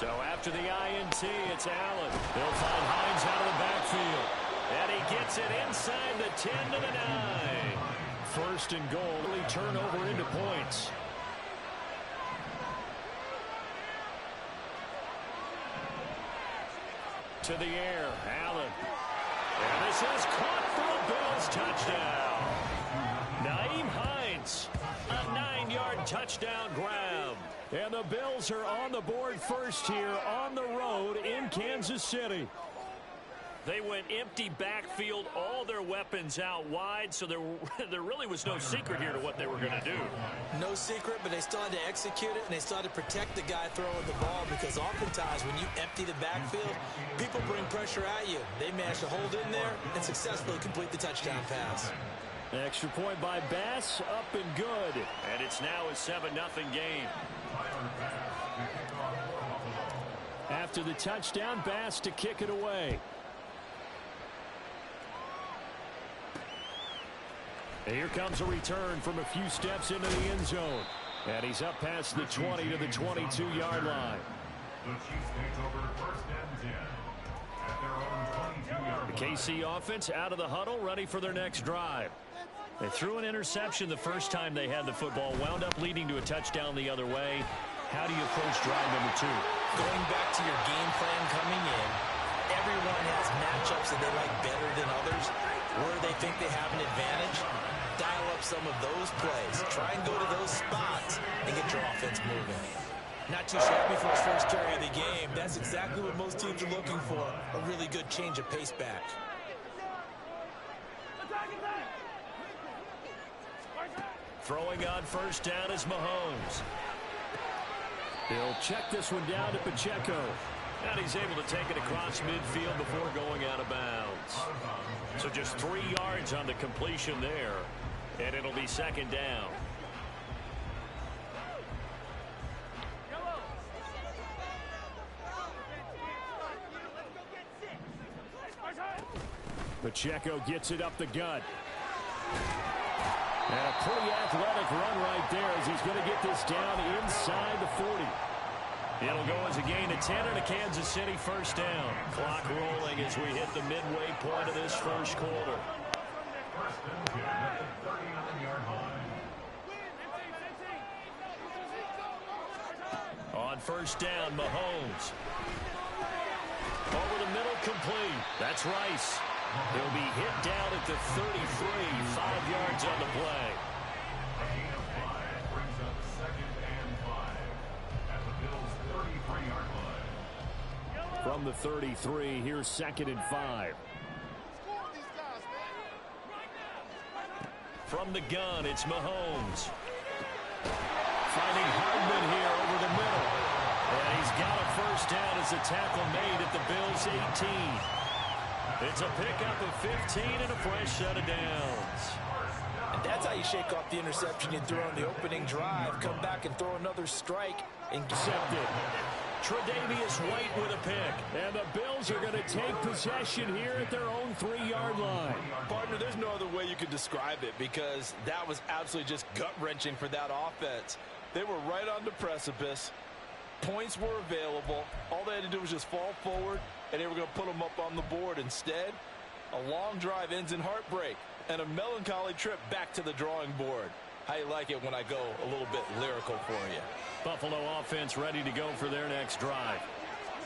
So after the INT, it's Allen. They'll find Hines out of the backfield. And he gets it inside the 10 to the 9. First and goal. Early turnover into points. To the air, Allen. And this is caught for a Bills touchdown. Nyheim Hines, a 9-yard touchdown grab. And the Bills are on the board first here on the road in Kansas City. They went empty backfield, all their weapons out wide, so there really was no secret here to what they were going to do. No secret, but they still had to execute it, and they still had to protect the guy throwing the ball, because oftentimes when you empty the backfield, people bring pressure at you. They managed to hold in there and successfully complete the touchdown pass. Extra point by Bass, up and good. And it's now a 7-0 game. After the touchdown, Bass to kick it away. And here comes a return from a few steps into the end zone. And he's up past the 20 to the 22-yard line. The Chiefs take over first and 10 at their own 22-yard line. The KC offense out of the huddle, ready for their next drive. They threw an interception the first time they had the football, wound up leading to a touchdown the other way. How do you approach drive number 2? Going back to your game plan coming in, everyone has matchups that they like better than others, where they think they have an advantage. Dial up some of those plays. Try and go to those spots and get your offense moving. Not too shabby for his first carry of the game. That's exactly what most teams are looking for. A really good change of pace back. Throwing on first down is Mahomes. He'll check this one down to Pacheco. And he's able to take it across midfield before going out of bounds. So just 3 yards on the completion there. And it'll be second down. Pacheco gets it up the gut. And a pretty athletic run right there as he's going to get this down inside the 40. It'll go as a gain of 10 and a Kansas City first down. Clock rolling as we hit the midway point of this first quarter. First and 10 at the 39-yard line. On first down, Mahomes. Over the middle, complete. That's Rice. He'll be hit down at the 33, 5 yards on the play. A gain of 5 brings up second and 5 at the Bills' 33-yard line. From the 33, here's second and 5. From the gun, it's Mahomes. Finding Hardman here over the middle. And he's got a first down as a tackle made at the Bills' 18. It's a pickup of 15 and a fresh set of downs. And that's how you shake off the interception you threw on the opening drive. Come back and throw another strike. Intercepted. Tre'Davious White with a pick. And the Bills are going to take possession here at their own 3-yard line. Partner, there's no other way you could describe it, because that was absolutely just gut-wrenching for that offense. They were right on the precipice. Points were available. All they had to do was just fall forward, and they were going to put them up on the board. Instead, a long drive ends in heartbreak and a melancholy trip back to the drawing board. How you like it when I go a little bit lyrical for you? Buffalo offense ready to go for their next drive.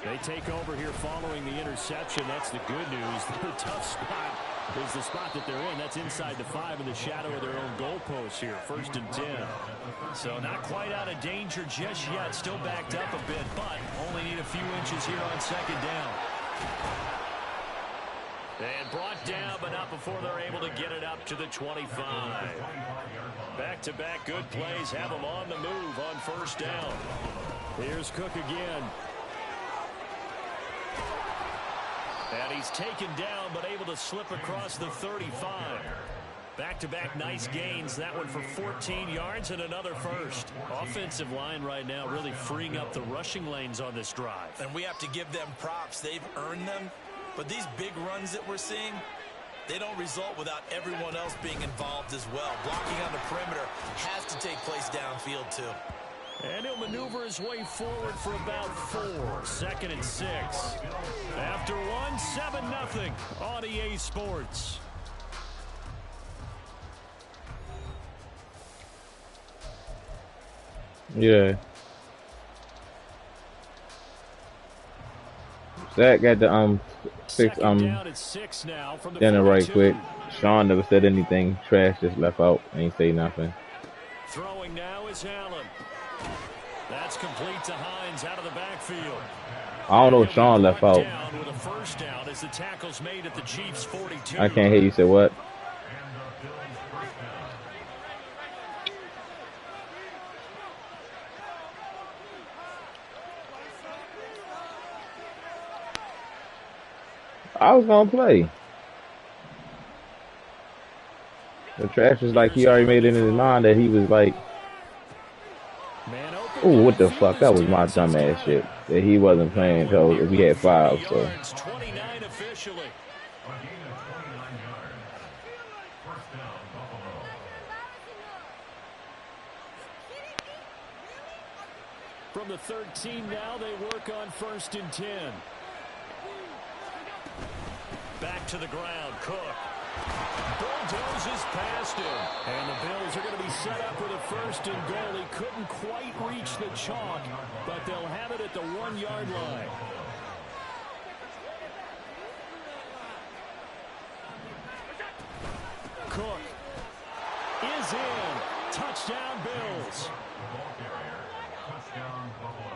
They take over here following the interception. That's the good news. The tough spot is the spot that they're in. That's inside the 5 in the shadow of their own goalpost here. First and 10. So not quite out of danger just yet. Still backed up a bit, but only need a few inches here on second down. And brought down, but not before they're able to get it up to the 25. Back-to-back good plays have them on the move on first down. Here's Cook again. And he's taken down, but able to slip across the 35. Back-to-back nice gains. That one for 14 yards and another first. Offensive line right now really freeing up the rushing lanes on this drive. And we have to give them props. They've earned them. But these big runs that we're seeing, they don't result without everyone else being involved as well. Blocking on the perimeter has to take place downfield too. And he'll maneuver his way forward for about 4. 2nd and 6. After 1, 7-0 on EA Sports. Yeah. Zach got the fix dinner right quick. Sean never said anything. Trash just left out. Ain't say nothing. Throwing now is Allen. That's complete to Hines out of the backfield. I don't know if Sean left out. With a first down as the tackle's made at the Chiefs 42. I can't hear you say what. I was gonna play. The Trash was like he already made it in his mind that he was like, "Ooh, what the fuck? That was my dumb ass shit." That he wasn't playing until we had 5. So. 29 officially. From the 13 now, they work on 1st and 10. Back to the ground, Cook. Bulldozes past him. And the Bills are going to be set up with a 1st and goal. He couldn't quite reach the chalk, but they'll have it at the 1-yard line. Cook is in. Touchdown, Bills. Touchdown, Buffalo.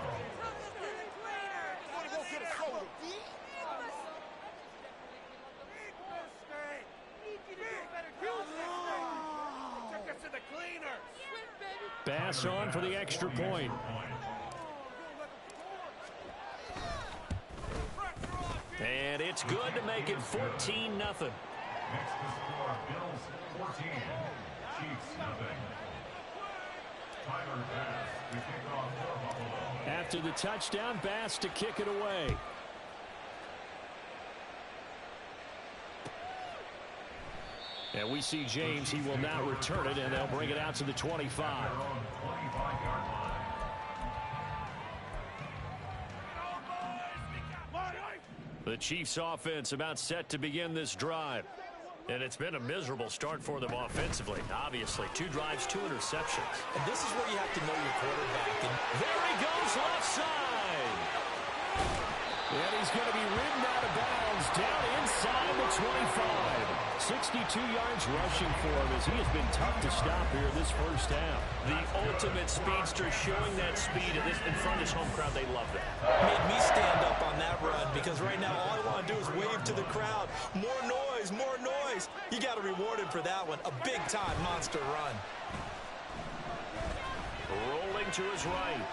Bass on for the extra point. And it's good to make it 14-0. Next to score, Bills 14, Chiefs nothing. Tyler Bass to kick off for Buffalo. After the touchdown, Bass to kick it away. And we see James. He will not return it, and they'll bring it out to the 25. The Chiefs offense about set to begin this drive. And it's been a miserable start for them offensively. Obviously, 2 drives, 2 interceptions. And this is where you have to know your quarterback. And there he goes left side. And he's going to be ridden out of bounds down inside the 25. 62 yards rushing for him as he has been tough to stop here this first half. The ultimate speedster showing that speed in front of his home crowd. They love that. Made me stand up on that run because right now all I want to do is wave to the crowd. More noise, more noise. You got to reward him for that one. A big-time monster run. Rolling to his right.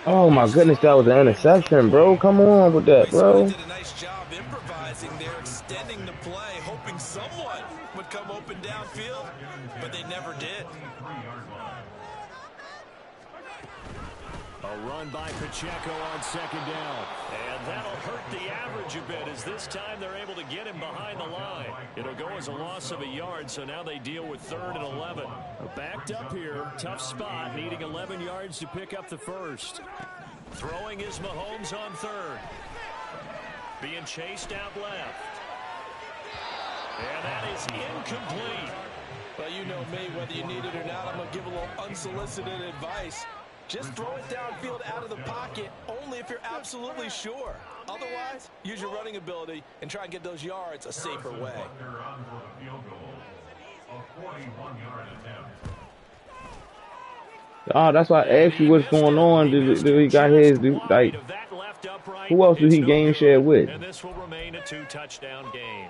Oh my goodness, that was an interception, bro. Come on with that, bro. Did a nice job improvising there, extending the play, hoping someone would come open downfield, but they never did. A run by Pacheco on 2nd down. And that'll hurt the average a bit as this time they're able to get him behind the line. It'll go as a loss of a yard, so now they deal with 3rd and 11. Backed up here, tough spot, needing 11 yards to pick up the first. Throwing is Mahomes on 3rd. Being chased out left. And that is incomplete. Well, you know me, whether you need it or not, I'm going to give a little unsolicited advice. Just throw it downfield out of the pocket only if you're absolutely sure. Otherwise, use your running ability and try and get those yards a safer way. Oh, that's why I asked you what's going on. Did he got his, like, who else did he game share with? And this will remain a 2-touchdown game.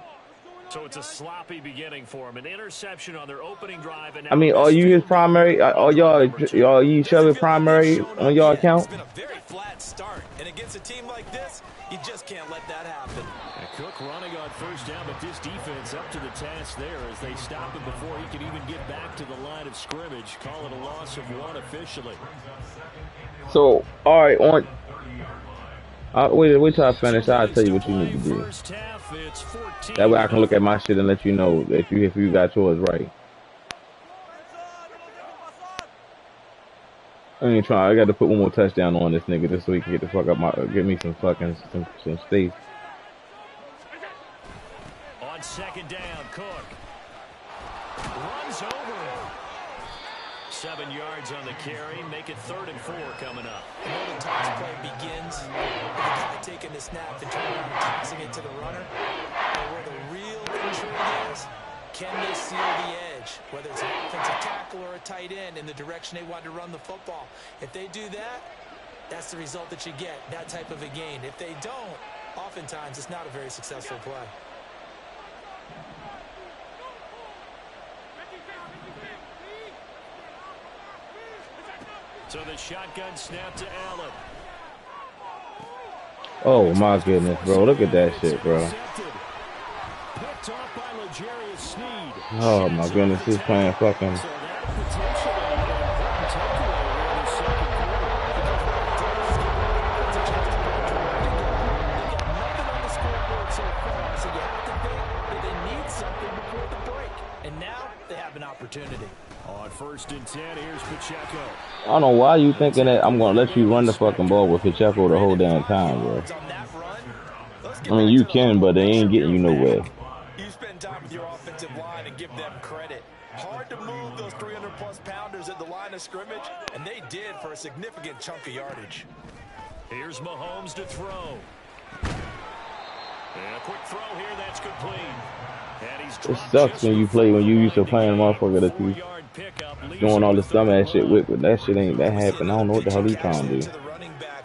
So it's a sloppy beginning for him. An interception on their opening drive. And I mean, are you his primary? Are y'all each other primary on y'all account? It's been a very flat start, and against a team like this, you just can't let that happen. And Cook running on 1st down, but this defense up to the task there as they stop him before he can even get back to the line of scrimmage. Call it a loss of 1 officially. So, all right, on. Wait till I finish. I'll tell you what you need to do. That way I can look at my shit and let you know if you got yours right. I ain't trying. I got to put one more touchdown on this nigga just so he can get the fuck up my, get me some fucking some space. On second down, Cook runs over him. 7 yards on the carry. Make it 3rd and 4 coming up. You know the toss play begins with the guy taking the snap and turning around and tossing it to the runner. But where the real intrigue is, can they seal the edge? Whether it's an offensive tackle or a tight end in the direction they want to run the football. If they do that, that's the result that you get, that type of a gain. If they don't, oftentimes it's not a very successful play. So the shotgun snap to Allen. Oh my goodness, bro! Look at that shit, bro. Picked off by L'Jarius Sneed. Oh my goodness, he's playing fucking. So that potentially an important takeaway here in the second quarter. Nothing on the scoreboard so far, so you have to think that they need something before the break. And now they have an opportunity. On 1st and 10, here's Pacheco. I don't know why you thinking that I'm gonna let you run the fucking ball with Pacheco the whole damn time, bro. I mean, you can, but they ain't getting you nowhere. You spend time with your offensive line and give them credit. Hard to move those 300-plus pounders at the line of scrimmage, and they did for a significant chunk of yardage. Here's Mahomes to throw. And a quick throw here, that's complete. And he's It sucks when you used to playing a motherfucker that you doing all this dumbass shit with, but that shit ain't that happen. I don't know what the hell he's trying to do.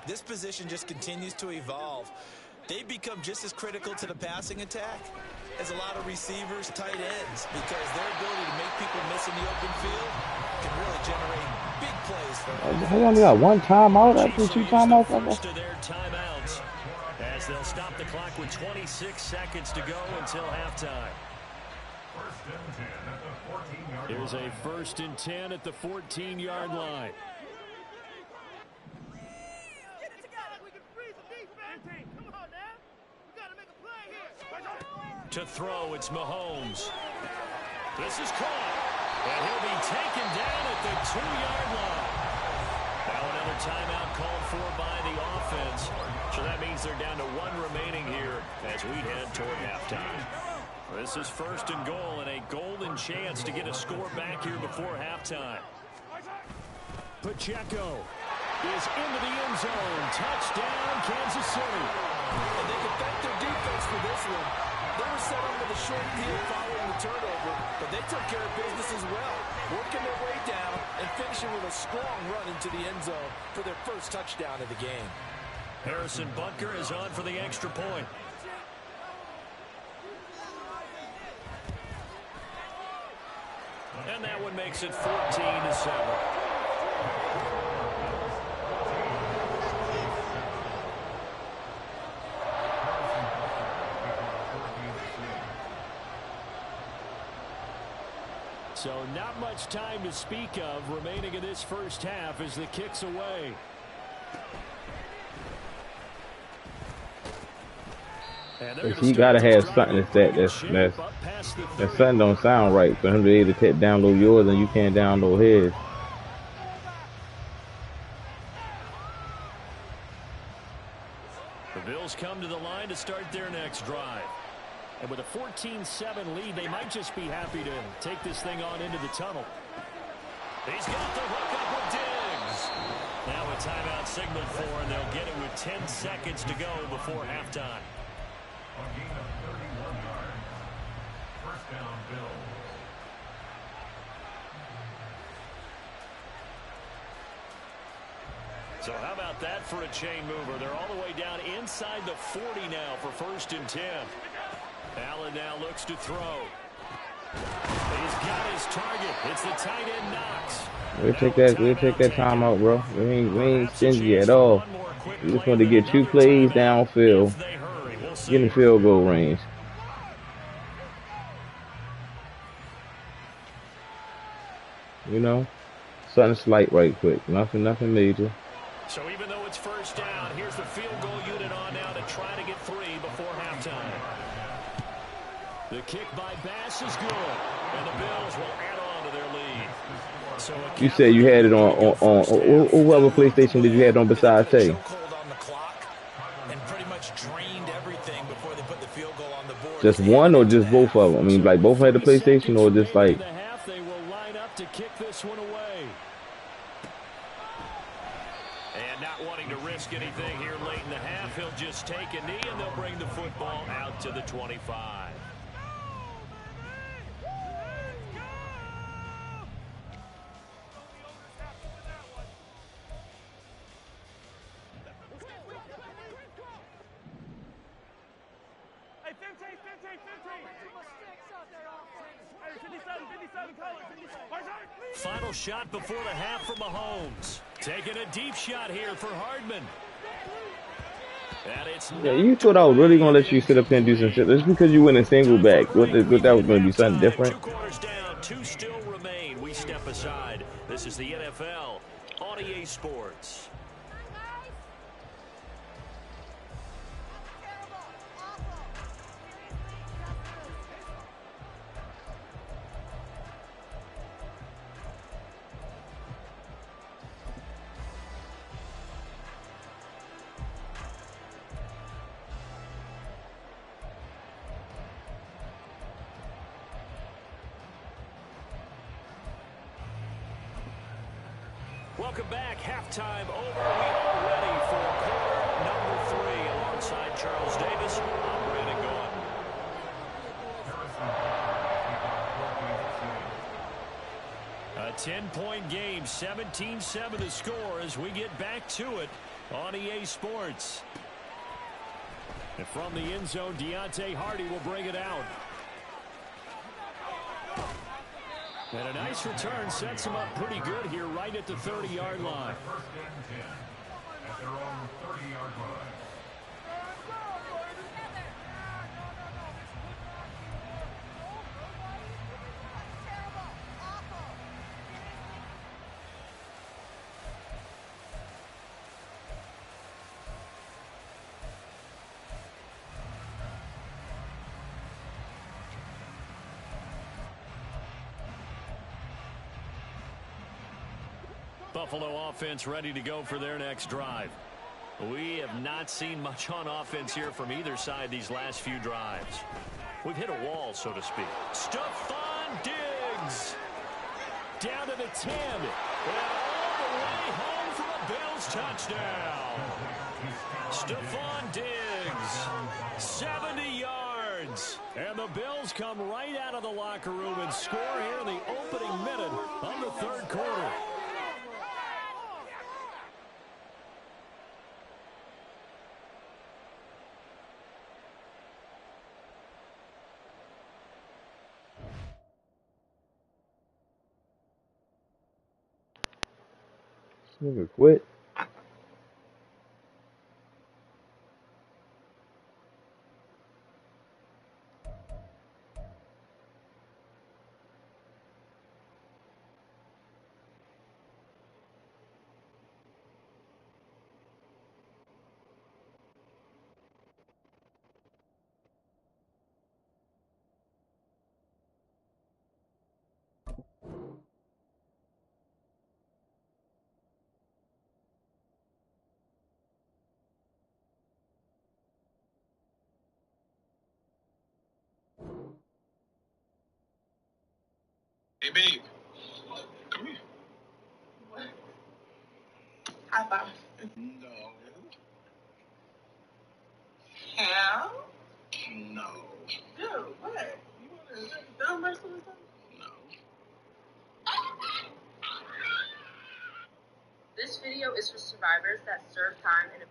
This position just continues to evolve. They become just as critical to the passing attack as a lot of receivers, tight ends, because their ability to make people miss in the open field can really generate big plays for them. They only got one timeout after 2 timeouts. First of their timeouts, as they'll stop the clock with 26 seconds to go until halftime. Here's a 1st and 10 at the 14-yard line. To throw, it's Mahomes. This is caught, and he'll be taken down at the 2-yard line. Now another timeout called for by the offense. So that means they're down to 1 remaining here as we head toward halftime. This is 1st and goal and a golden chance to get a score back here before halftime. Pacheco is into the end zone. Touchdown, Kansas City. And they can thank their defense for this one. They were set up with a short field following the turnover, but they took care of business as well, working their way down and finishing with a strong run into the end zone for their first touchdown of the game. Harrison Butker is on for the extra point. And that one makes it 14-7. So not much time to speak of remaining in this first half as the kick's away. You gotta have something that something don't sound right for him to be able to download yours and you can't download his. The Bills come to the line to start their next drive. And with a 14-7 lead, they might just be happy to take this thing on into the tunnel. He's got the hook up with Diggs. Now a timeout signaled for, and they'll get it with 10 seconds to go before halftime. A gain of 31 yards. First down, Bills. So how about that for a chain mover? They're all the way down inside the 40 now for 1st and 10. Allen now looks to throw. He's got his target. It's the tight end Knox. We'll take that time out, bro. We ain't stingy at all. We just want to get 2 plays downfield. Get in field goal range. You know? Something slight right quick. Nothing major. So even though it's first down, here's the field goal unit on now to try to get 3 before halftime. The kick by Bass is good, and the Bills will add on into their lead. So You said you had it on whoever PlayStation did you have it on besides Tay? Chokehold on the clock and pretty much drained everything before they put the field goal on the board. Just one or just both of them? I mean, like both had the PlayStation or just like? The half, they will line up to kick this one away. And not wanting to risk anything here late in the half, he'll just take a knee and they'll bring the football out to the 25. Final shot before the half from Mahomes. Taking a deep shot here for Hardman. And it's Yeah, you thought I was really gonna let you sit up here and do some shit. Just because you went a single back, what that was gonna be something different? 2 quarters down, 2 still remain. We step aside. This is the NFL on EA Sports. Welcome back. Halftime over. We are ready for quarter number 3 alongside Charles Davis. I'm Brandon Gaudin. A 10-point game, 17-7 the score as we get back to it on EA Sports. And from the end zone, Deontay Hardy will bring it out. And a nice return sets him up pretty good here right at the 30-yard line. First and 10 at their own 30-yard line. Buffalo offense ready to go for their next drive. We have not seen much on offense here from either side these last few drives. We've hit a wall, so to speak. Stephon Diggs down to the 10. And all the way home for a Bills touchdown. Stephon Diggs, 70 yards. And the Bills come right out of the locker room and score here in the opening minute of the third quarter. Nigga quit. Hey, babe. Come here. What? High five. No. Hell? No. Dude, what? You want to film or something? No. This video is for survivors that serve time in a...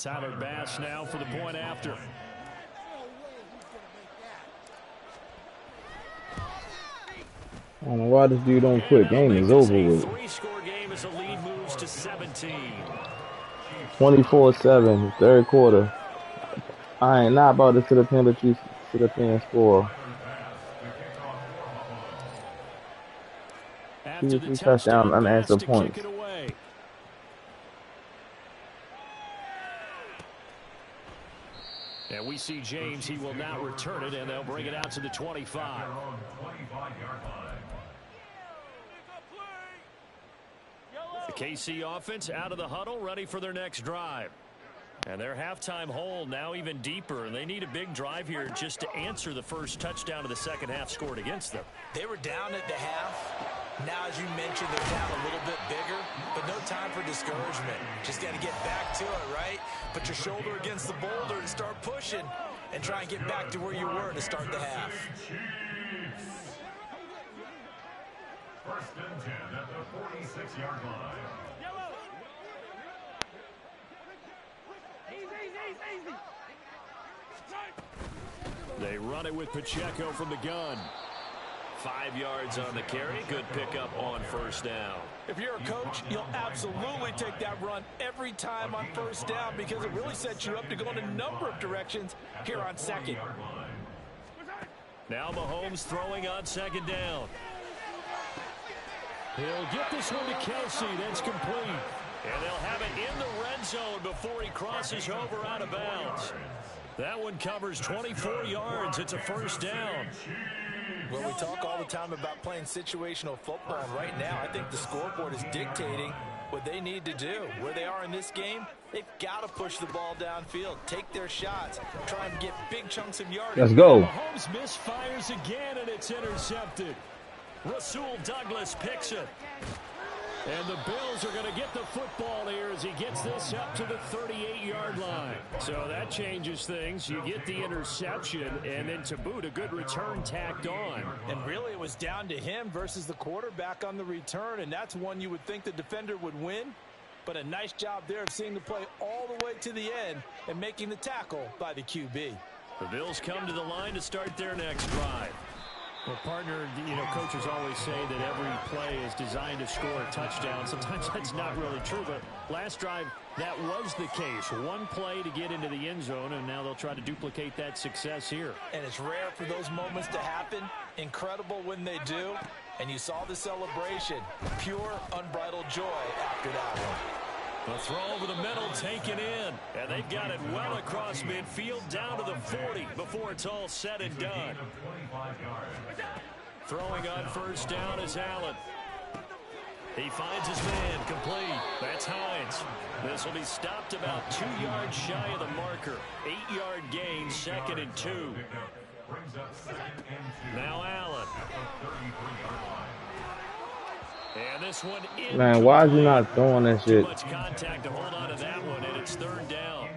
Tyler Bass now for the point after. I don't know why this dude don't quit. Game is over with. 3-score game as the lead moves to 17. 24-7, third quarter. I ain't not about to sit up here and let you sit up here and score. After the touchdown, unanswered points. And we see James. He will now return it, and they'll bring it out to the 25. The KC offense out of the huddle, ready for their next drive. And their halftime hole now even deeper, and they need a big drive here just to answer the first touchdown of the second half scored against them. They were down at the half. Now, as you mentioned, they're down a little bit bigger, but no time for discouragement. Just got to get back to it, right? Put your shoulder against the boulder and start pushing and try and get back to where you were to start the half. First and 10 at the 46-yard line. They run it with Pacheco from the gun. 5 yards on the carry. Good pickup on first down. If you're a coach, you'll absolutely take that run every time on first down because it really sets you up to go in a number of directions here on second. Now Mahomes throwing on second down. He'll get this one to Kelsey. That's complete. And they'll have it in the red zone before he crosses over out of bounds. That one covers 24 yards. It's a first down. Well, we talk all the time about playing situational football, and right now I think the scoreboard is dictating what they need to do. Where they are in this game, they've got to push the ball downfield, take their shots, try and get big chunks of yardage. Let's go. Mahomes misfires again, and it's intercepted. Rasul Douglas picks it. And the Bills are going to get the football here as he gets this up to the 38-yard line. So that changes things. You get the interception, and then to boot, a good return tacked on. And really, it was down to him versus the quarterback on the return, and that's one you would think the defender would win. But a nice job there of seeing the play all the way to the end and making the tackle by the QB. The Bills come to the line to start their next drive. Well, partner, you know, coaches always say that every play is designed to score a touchdown. Sometimes that's not really true, but last drive, that was the case. One play to get into the end zone, and now they'll try to duplicate that success here. And it's rare for those moments to happen. Incredible when they do. And you saw the celebration. Pure, unbridled joy after that one. The throw over the middle taken in, and they've got it well across midfield down to the 40 before it's all said and done. Throwing on first down is Allen. He finds his man complete. That's Hines. This will be stopped about 2 yards shy of the marker. 8-yard gain, 2nd and 2. Now Allen. And this one Man, why is he not throwing that shit? Too much contact to hold on to that one, and it's 3rd down.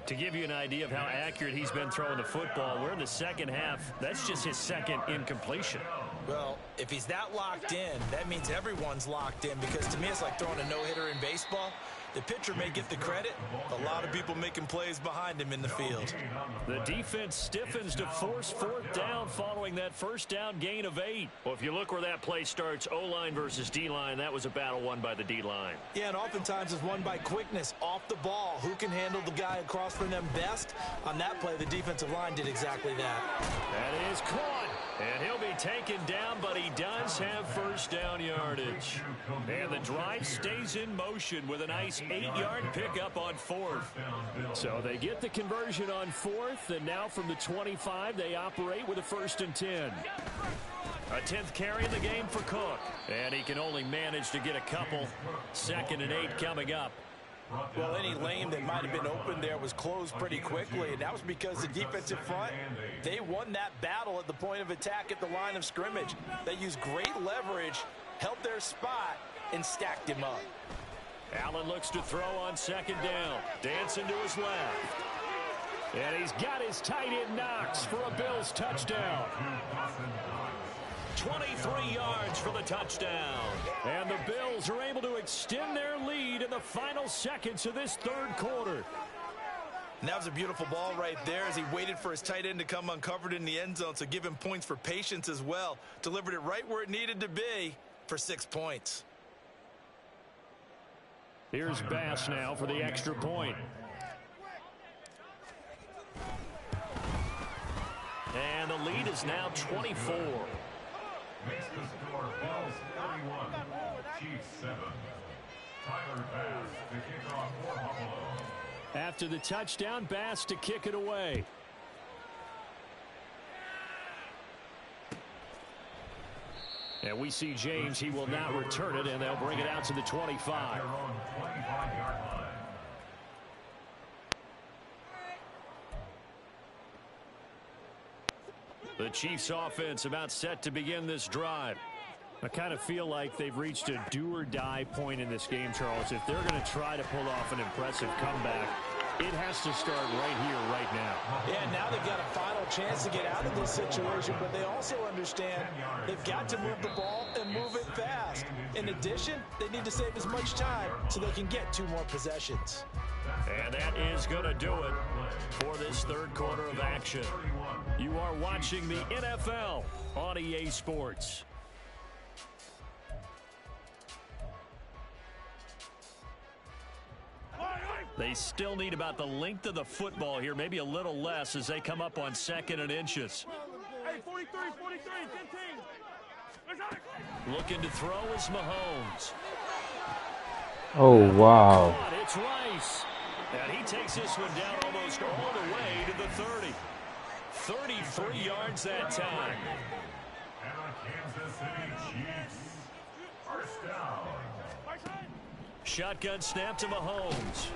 To give you an idea of how accurate he's been throwing the football, we're in the second half. That's just his 2nd incompletion. Well, if he's that locked in, that means everyone's locked in, because to me it's like throwing a no-hitter in baseball. The pitcher may get the credit. A lot of people making plays behind him in the field. The defense stiffens to force 4th down following that first down gain of 8. Well, if you look where that play starts, O-line versus D-line, that was a battle won by the D-line. Yeah, and oftentimes it's won by quickness off the ball. Who can handle the guy across from them best? On that play, the defensive line did exactly that. That is caught. And he'll be taken down, but he does have first down yardage. And the drive stays in motion with a nice 8-yard pickup on 4th. So they get the conversion on 4th, and now from the 25, they operate with a 1st and 10. A 10th carry in the game for Cook. And he can only manage to get a couple. 2nd and 8 coming up. Well, any lane that might have been open there was closed pretty quickly, and that was because the defensive front, they won that battle at the point of attack at the line of scrimmage. They used great leverage, held their spot, and stacked him up. Allen looks to throw on 2nd down. Dancing to his left. And he's got his tight end Knox for a Bills touchdown. 23 yards for the touchdown. And the Bills are able to extend their lead in the final seconds of this third quarter. And that was a beautiful ball right there as he waited for his tight end to come uncovered in the end zone, so give him points for patience as well. Delivered it right where it needed to be for 6 points. Here's Bass now for the extra point. And the lead is now 24. Makes the score Bills 31, Chiefs 7. Tyler Bass to kick off for Buffalo. After the touchdown, Bass to kick it away. And we see James. He will not return it, and they'll bring it out to the 25. Their own 25-yard line. The Chiefs offense about set to begin this drive. I kind of feel like they've reached a do-or-die point in this game, Charles. If they're going to try to pull off an impressive comeback, it has to start right here, right now. Yeah, now they've got a final chance to get out of this situation, but they also understand they've got to move the ball and move it fast. In addition, they need to save as much time so they can get 2 more possessions. And that is going to do it for this third quarter of action. You are watching the NFL on EA Sports. They still need about the length of the football here, maybe a little less as they come up on 2nd and inches. Hey, 43, 15. Looking to throw is Mahomes. Oh, wow. It's Rice. And he takes this one down almost all the way to the 30. 33 yards that time. And the Kansas City Chiefs. First down. Shotgun snap to Mahomes.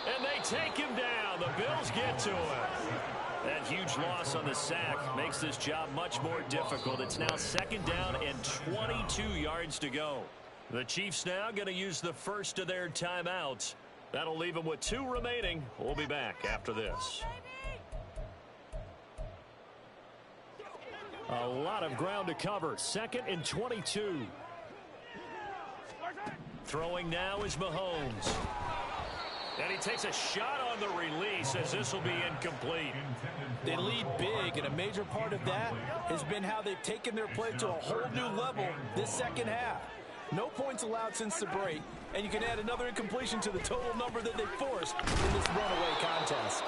And they take him down. The Bills get to him. That huge loss on the sack makes this job much more difficult. It's now 2nd down and 22 yards to go. The Chiefs now going to use the first of their timeouts. That'll leave them with 2 remaining. We'll be back after this. A lot of ground to cover. 2nd and 22. Throwing now is Mahomes. And he takes a shot on the release as this will be incomplete. They lead big, and a major part of that has been how they've taken their play to a whole new level this second half. No points allowed since the break, and you can add another incompletion to the total number that they forced in this runaway contest.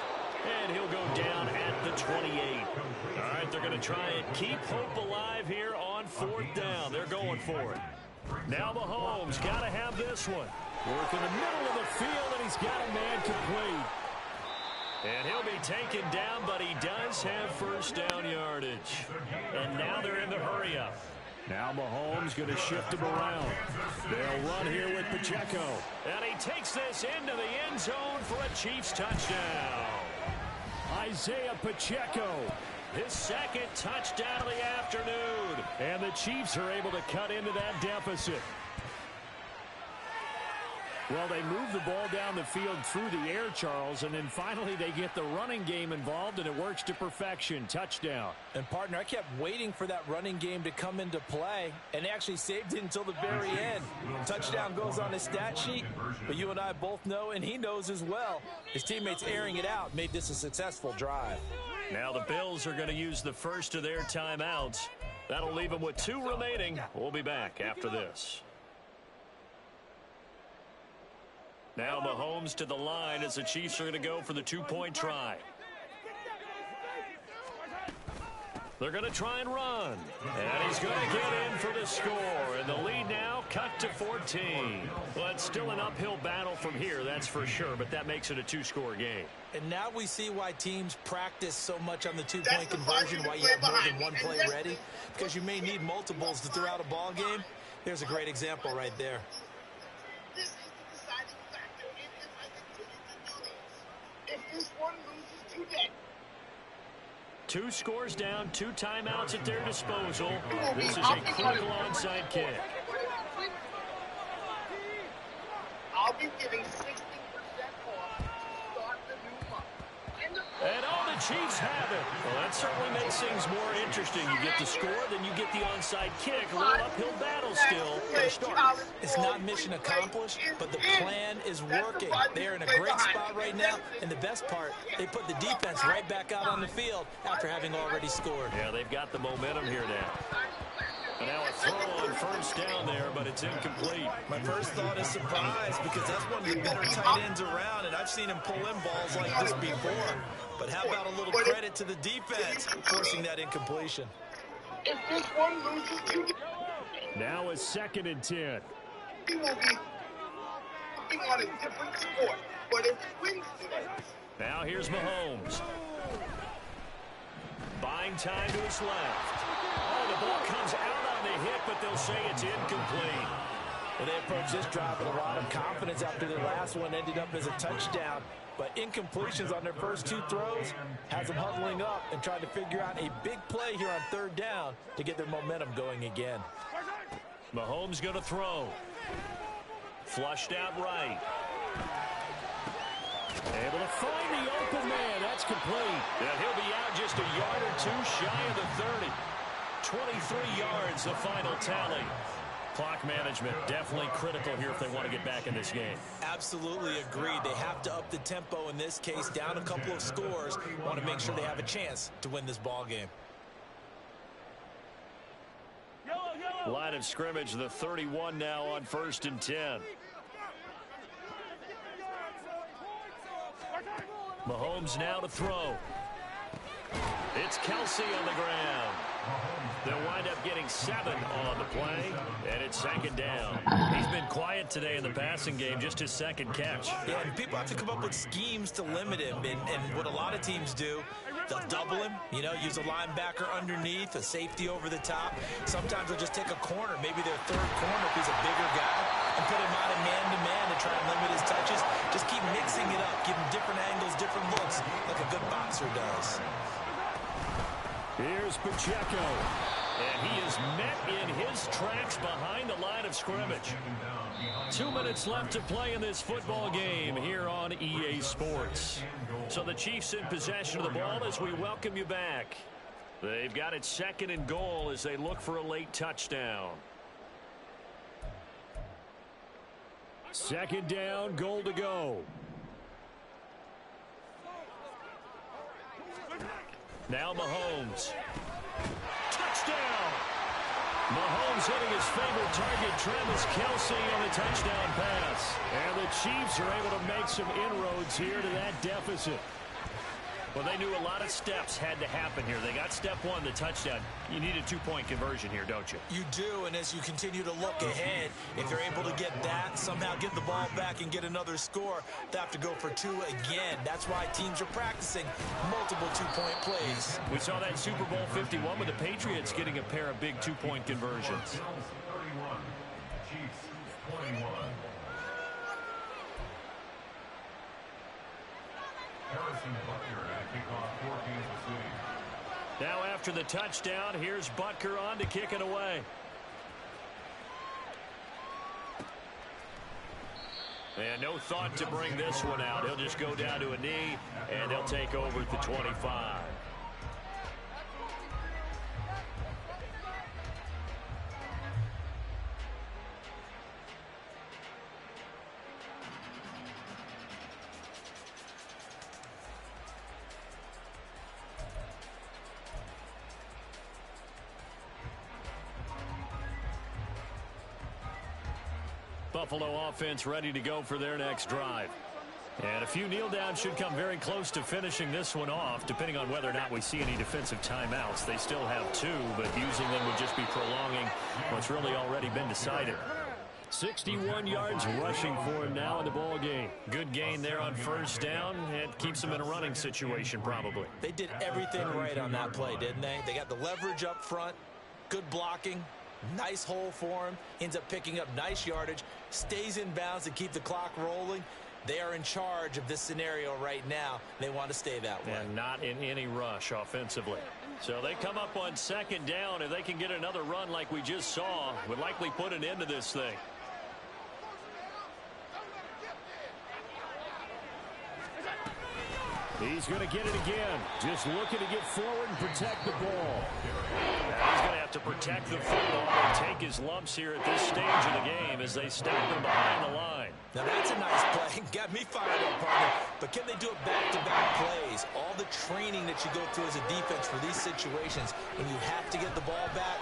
And he'll go down at the 28. All right, they're going to try and keep hope alive here on 4th down. They're going for it. Now Mahomes got to have this one. Work in the middle of the field, and he's got a man complete. And he'll be taken down, but he does have first down yardage. And now they're in the hurry-up. Now Mahomes going to shift him around. They'll run here with Pacheco. And he takes this into the end zone for a Chiefs touchdown. Isaiah Pacheco, his 2nd touchdown of the afternoon. And the Chiefs are able to cut into that deficit. Well, they move the ball down the field through the air, Charles, and then finally they get the running game involved, and it works to perfection. Touchdown. And, partner, I kept waiting for that running game to come into play, and they actually saved it until the very end. Touchdown goes on his stat sheet, but you and I both know, and he knows as well, his teammates airing it out made this a successful drive. Now the Bills are going to use the first of their timeouts. That'll leave them with 2 remaining. We'll be back after this. Now Mahomes to the line as the Chiefs are going to go for the 2-point try. They're going to try and run. And he's going to get in for the score. And the lead now cut to 14. Well, it's still an uphill battle from here, that's for sure. But that makes it a 2-score game. And now we see why teams practice so much on the 2-point conversion, why you have more than one play ready. Because you may need multiples to throw out a ball game. There's a great example right there. If this one loses today, 2 scores down, 2 timeouts at their disposal. This is a critical onside kick. I'll be giving 60% off to start the new month. And oh, the Chiefs have it. Well, that certainly makes things more interesting. You get the score, then you get the onside kick. A little uphill battle still to start. It's not mission accomplished, but the plan is working. They're in a great spot right now, and the best part, they put the defense right back out on the field after having already scored. Yeah, they've got the momentum here now. And now a throw on first down there, but it's incomplete. My first thought is surprise, because that's one of the better tight ends around, and I've seen him pull in balls like this before. But how about a little credit to the defense forcing that incompletion? If this one loses, Now a 2nd and 10. he will be on a different sport. But if he wins today, Now here's Mahomes. Buying time to his left. Oh, the ball comes out on the hit, but they'll say it's incomplete. Well, they approached this drive with a lot of confidence after their last one ended up as a touchdown. But incompletions on their first 2 throws has them huddling up and trying to figure out a big play here on 3rd down to get their momentum going again. Mahomes going to throw. Flushed out right. Able to find the open man. That's complete. And he'll be out just a yard or 2 shy of the 30. 23 yards, the final tally. Clock management definitely critical here if they want to get back in this game. Absolutely agreed. They have to up the tempo in this case, down a couple of scores. Want to make sure they have a chance to win this ball game. Line of scrimmage, the 31 now on 1st and 10. Mahomes now to throw. It's Kelsey on the ground. They'll wind up getting 7 on the play, and it's 2nd down. He's been quiet today in the passing game, just his 2nd catch. Yeah, and people have to come up with schemes to limit him, and what a lot of teams do, they'll double him, use a linebacker underneath, a safety over the top. Sometimes they'll just take a corner, maybe their 3rd corner if he's a bigger guy, and put him out of man-to-man to try and limit his touches. Just keep mixing it up, give him different angles, different looks, like a good boxer does. Here's Pacheco, and he is met in his tracks behind the line of scrimmage. 2 minutes left to play in this football game here on EA Sports. So the Chiefs in possession of the ball as we welcome you back. They've got it 2nd and goal as they look for a late touchdown. 2nd down, goal to go. Now Mahomes. Touchdown! Mahomes hitting his favorite target, Travis Kelsey, on the touchdown pass. And the Chiefs are able to make some inroads here to that deficit. Well, they knew a lot of steps had to happen here. They got step 1, the touchdown. You need a 2-point conversion here, don't you? You do, and as you continue to look ahead, if they're able to get that, somehow get the ball back and get another score, they have to go for 2 again. That's why teams are practicing multiple 2-point plays. We saw that Super Bowl 51 with the Patriots getting a pair of big 2-point conversions. 31, Chiefs 21. Harrison Butker at kickoff for Kansas City. Now after the touchdown, here's Butker on to kick it away. And no thought to bring this one out. He'll just go down to a knee, and he'll take over at the 25. Buffalo offense ready to go for their next drive. And a few kneel downs should come very close to finishing this one off, depending on whether or not we see any defensive timeouts. They still have 2, but using them would just be prolonging what's really already been decided. 61 yards rushing for him now in the ball game. Good gain there on 1st down. It keeps him in a running situation probably. They did everything right on that play, didn't they? They got the leverage up front, good blocking, nice hole for him, ends up picking up nice yardage, stays in bounds to keep the clock rolling. They are in charge of this scenario right now. They want to stay that way. And not in any rush offensively. So they come up on 2nd down. If they can get another run like we just saw, would likely put an end to this thing. He's going to get it again. Just looking to get forward and protect the ball. Now he's going to have to protect the football and take his lumps here at this stage of the game as they stop him behind the line. Now that's a nice play. Got me fired up, partner. But can they do it back-to-back plays? All the training that you go through as a defense for these situations, when you have to get the ball back,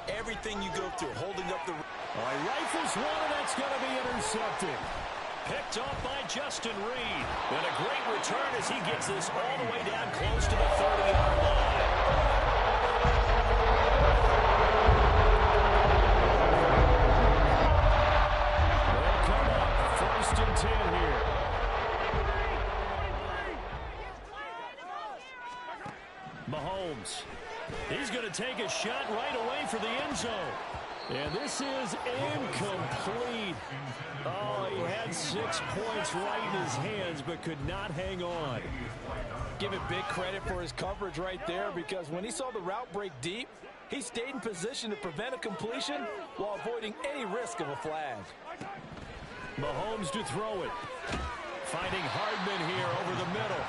everything you go through, holding up the... All right, rifles one, and that's going to be intercepted. Picked off by Justin Reed. And a great return as he gets this all the way down close to the 30-yard line. They'll come up 1st and 10 here. Mahomes. He's going to take a shot right away for the end zone. And this is incomplete. Oh, he had 6 points right in his hands, but could not hang on. Give it big credit for his coverage right there, because when he saw the route break deep, he stayed in position to prevent a completion while avoiding any risk of a flag. Mahomes to throw it. Finding Hardman here over the middle.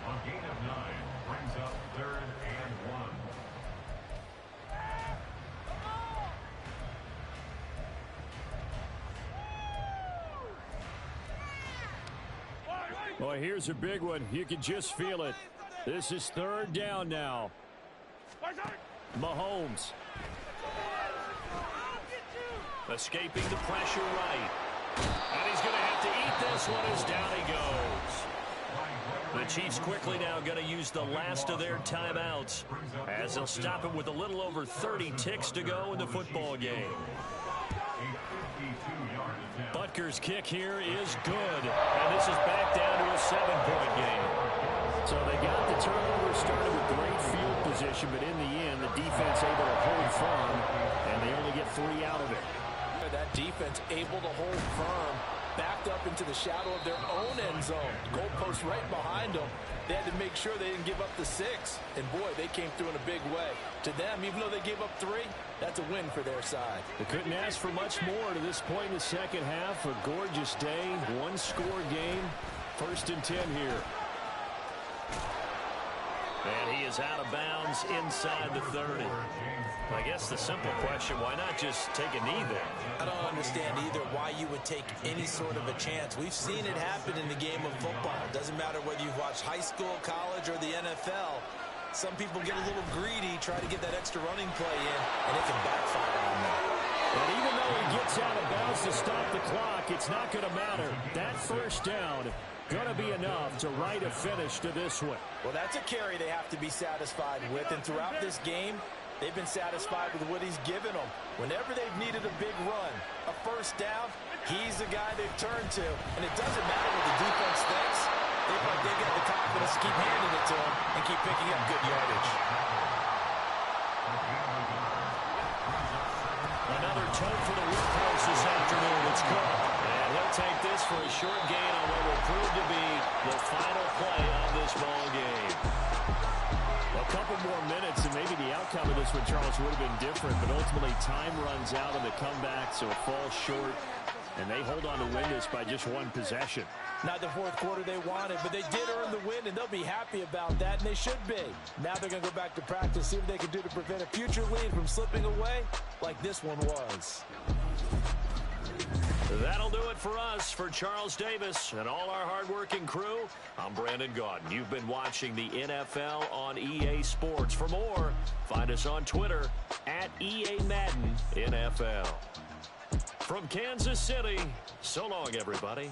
On gain of 9, brings up 3rd and 1. Boy, here's a big one. You can just feel it. This is 3rd down now. Mahomes. Escaping the pressure right. And he's going to have to eat this one as down he goes. The Chiefs quickly now going to use the last of their timeouts as they'll stop it with a little over 30 ticks to go in the football game. Butker's kick here is good, and this is back down to a 7-point game. So they got the turnover started with great field position, but in the end, the defense able to hold firm, and they only get 3 out of it. That defense able to hold firm, backed up into the shadow of their own end zone. Goalpost right behind them. They had to make sure they didn't give up the 6. And boy, they came through in a big way. To them, even though they gave up 3, that's a win for their side. They couldn't ask for much more to this point in the second half. A gorgeous day, 1-score game. 1st and 10 here. And he is out of bounds inside the 30. I guess the simple question, why not just take a knee there? I don't understand either why you would take any sort of a chance. We've seen it happen in the game of football. It doesn't matter whether you've watched high school, college, or the NFL. Some people get a little greedy, try to get that extra running play in, and it can backfire on them. And even though he gets out of bounds to stop the clock, it's not going to matter. That 1st down going to be enough to write a finish to this one. Well, that's a carry they have to be satisfied with, and throughout this game, they've been satisfied with what he's given them. Whenever they've needed a big run, a 1st down, he's the guy they've turned to. And it doesn't matter what the defense thinks. They've got the confidence to keep handing it to him and keep picking up good yardage. Another toe for the workhorse this afternoon. It's Cook. And he'll take this for a short gain on what will prove to be the final play of this ball game. A couple more minutes and maybe the outcome of this one, Charles, would have been different, but ultimately time runs out on the comeback, so it falls short, and they hold on to win this by just 1 possession. Not the 4th quarter they wanted, but they did earn the win, and they'll be happy about that, and they should be. Now they're going to go back to practice, see what they can do to prevent a future lead from slipping away like this one was. That'll do it for us. For Charles Davis and all our hardworking crew, I'm Brandon Gaudin. You've been watching the NFL on EA Sports. For more, find us on Twitter at EA Madden NFL. From Kansas City, so long, everybody.